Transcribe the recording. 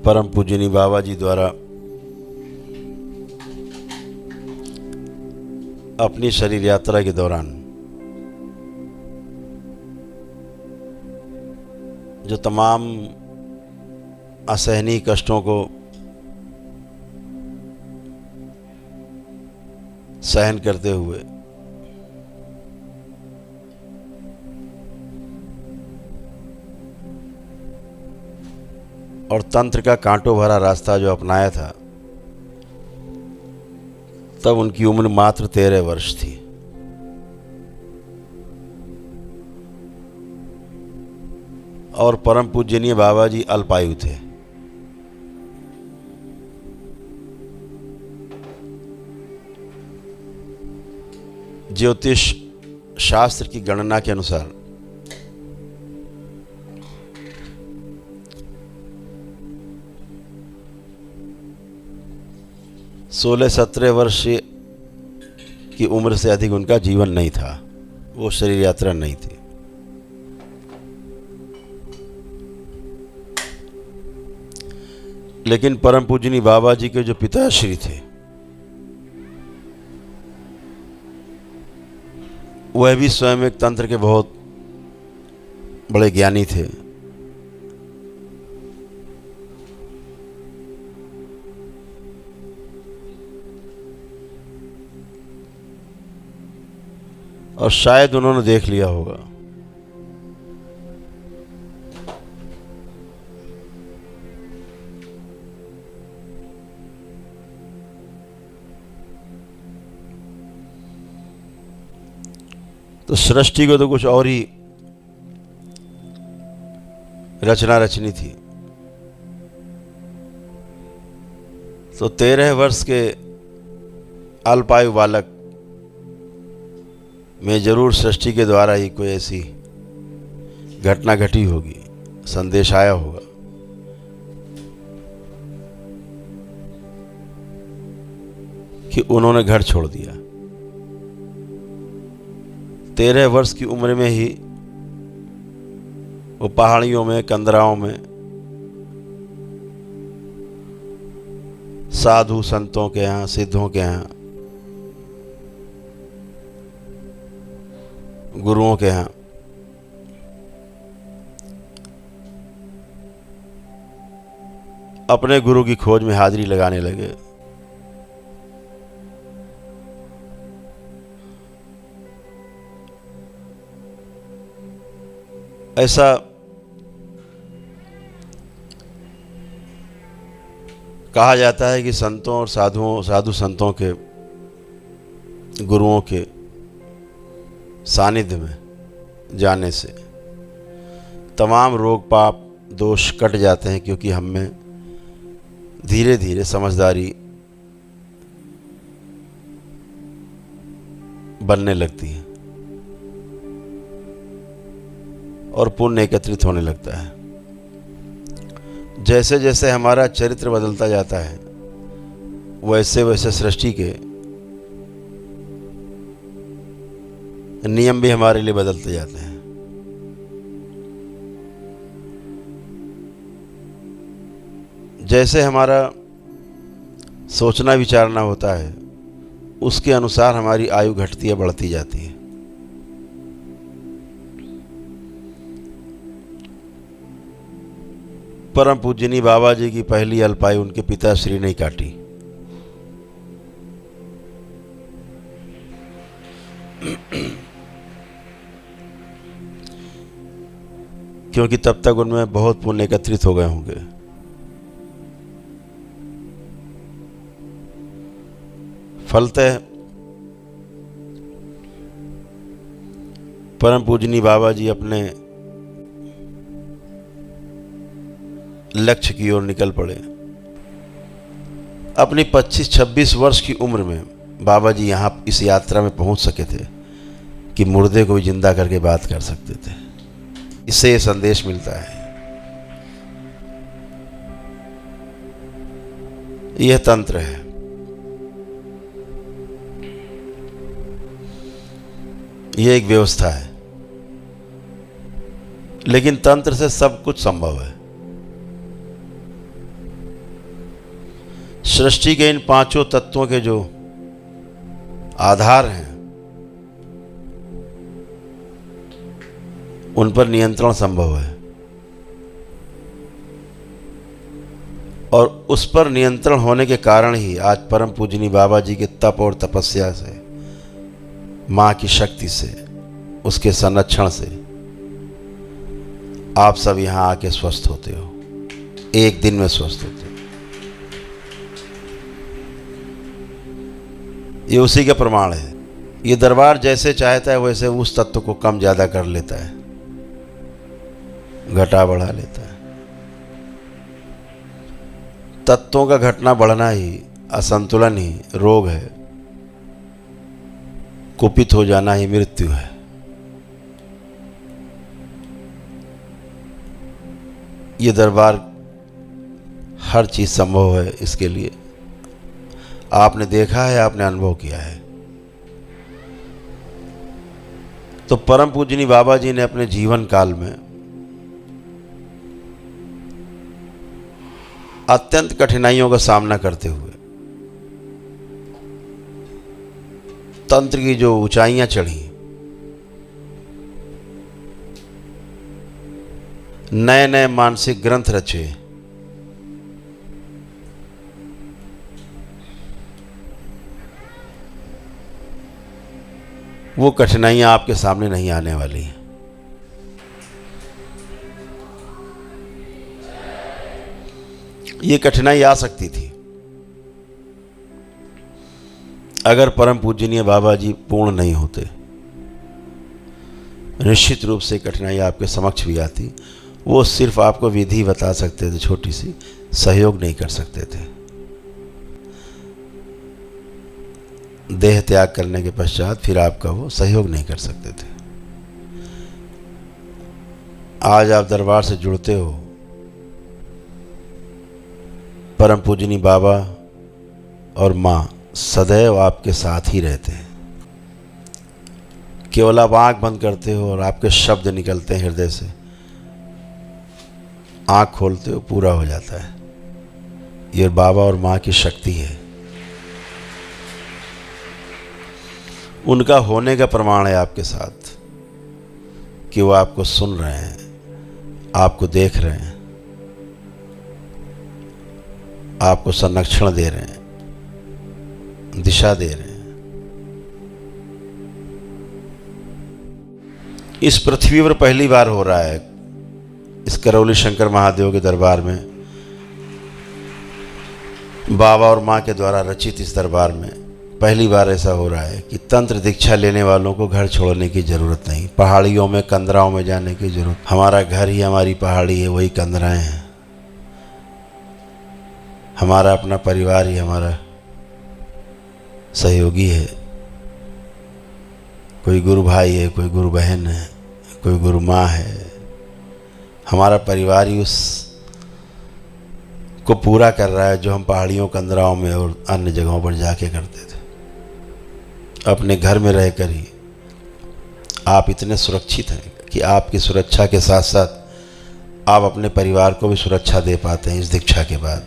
परम पूजनीय बाबा जी द्वारा अपनी शरीर यात्रा के दौरान जो तमाम असहनीय कष्टों को सहन करते हुए और तंत्र का कांटों भरा रास्ता जो अपनाया था, तब उनकी उम्र मात्र 13 वर्ष थी। और परम पूजनीय बाबा जी अल्पायु थे। ज्योतिष शास्त्र की गणना के अनुसार सोलह 17 वर्ष की उम्र से अधिक उनका जीवन नहीं था, वो शरीर यात्रा नहीं थी। लेकिन परम पूजनीय बाबा जी के जो पिताश्री थे, वह भी स्वयं एक तंत्र के बहुत बड़े ज्ञानी थे। और शायद उन्होंने देख लिया होगा तो सृष्टि को तो कुछ और ही रचना रचनी थी। तो 13 वर्ष के अल्पायु बालक में जरूर सृष्टि के द्वारा ही कोई ऐसी घटना घटी होगी, संदेश आया होगा कि उन्होंने घर छोड़ दिया। 13 वर्ष की उम्र में ही वो पहाड़ियों में, कंदराओं में साधु संतों के यहाँ, सिद्धों के यहाँ, गुरुओं के यहाँ अपने गुरु की खोज में हाजिरी लगाने लगे। ऐसा कहा जाता है कि संतों और साधु संतों के, गुरुओं के सानिध्य में जाने से तमाम रोग पाप दोष कट जाते हैं, क्योंकि हम में धीरे धीरे समझदारी बनने लगती है और पुण्य एकत्रित होने लगता है। जैसे जैसे हमारा चरित्र बदलता जाता है, वैसे वैसे सृष्टि के नियम भी हमारे लिए बदलते जाते हैं। जैसे हमारा सोचना विचारना होता है, उसके अनुसार हमारी आयु घटती है, बढ़ती जाती है। परम पूजनीय बाबा जी की पहली अल्पायु उनके पिताश्री ने काटी। क्योंकि तब तक उनमें बहुत पुण्य एकत्रित हो गए होंगे। फलतः परम पूजनीय बाबा जी अपने लक्ष्य की ओर निकल पड़े। अपनी 25-26 वर्ष की उम्र में बाबा जी यहाँ इस यात्रा में पहुँच सके थे कि मुर्दे को भी जिंदा करके बात कर सकते थे। इससे ये संदेश मिलता है, यह तंत्र है। यह एक व्यवस्था है, लेकिन तंत्र से सब कुछ संभव है। सृष्टि के इन पांचों तत्वों के जो आधार हैं उन पर नियंत्रण संभव है, और उस पर नियंत्रण होने के कारण ही आज परम पूजनीय बाबा जी के तप और तपस्या से, माँ की शक्ति से, उसके संरक्षण से आप सब यहाँ आके स्वस्थ होते हो, एक दिन में स्वस्थ होते हो। ये उसी का प्रमाण है। ये दरबार जैसे चाहता है वैसे उस तत्व को कम ज़्यादा कर लेता है, घटा बढ़ा लेता है। तत्वों का घटना बढ़ना ही, असंतुलन ही रोग है, कुपित हो जाना ही मृत्यु है। ये दरबार हर चीज़ संभव है, इसके लिए आपने देखा है, आपने अनुभव किया है। तो परम पूजनीय बाबा जी ने अपने जीवन काल में अत्यंत कठिनाइयों का सामना करते हुए तंत्र की जो ऊंचाइयां चढ़ी, नए नए मानसिक ग्रंथ रचे, वो कठिनाइयां आपके सामने नहीं आने वाली हैं। ये कठिनाई आ सकती थी अगर परम पूजनीय बाबा जी पूर्ण नहीं होते। निश्चित रूप से कठिनाई आपके समक्ष भी आती, वो सिर्फ आपको विधि बता सकते थे, छोटी सी, सहयोग नहीं कर सकते थे। देह त्याग करने के पश्चात फिर आपका वो सहयोग नहीं कर सकते थे। आज आप दरबार से जुड़ते हो, परम पूजनीय बाबा और माँ सदैव आपके साथ ही रहते हैं। केवल आप आंख बंद करते हो और आपके शब्द निकलते हैं हृदय से, आंख खोलते हो पूरा हो जाता है। ये बाबा और माँ की शक्ति है, उनका होने का प्रमाण है आपके साथ कि वो आपको सुन रहे हैं, आपको देख रहे हैं, आपको संरक्षण दे रहे हैं, दिशा दे रहे हैं। इस पृथ्वी पर पहली बार हो रहा है, इस करौली शंकर महादेव के दरबार में, बाबा और माँ के द्वारा रचित इस दरबार में पहली बार ऐसा हो रहा है कि तंत्र दीक्षा लेने वालों को घर छोड़ने की ज़रूरत नहीं, पहाड़ियों में, कंदराओं में जाने की ज़रूरत। हमारा घर ही हमारी पहाड़ी है, वही कंदराएं हैं। हमारा अपना परिवार ही हमारा सहयोगी है। कोई गुरु भाई है, कोई गुरु बहन है, कोई गुरु माँ है। हमारा परिवार ही उस को पूरा कर रहा है जो हम पहाड़ियों, कंदराओं में और अन्य जगहों पर जाके करते थे। अपने घर में रहकर ही आप इतने सुरक्षित हैं कि आपकी सुरक्षा के साथ साथ आप अपने परिवार को भी सुरक्षा दे पाते हैं इस दीक्षा के बाद।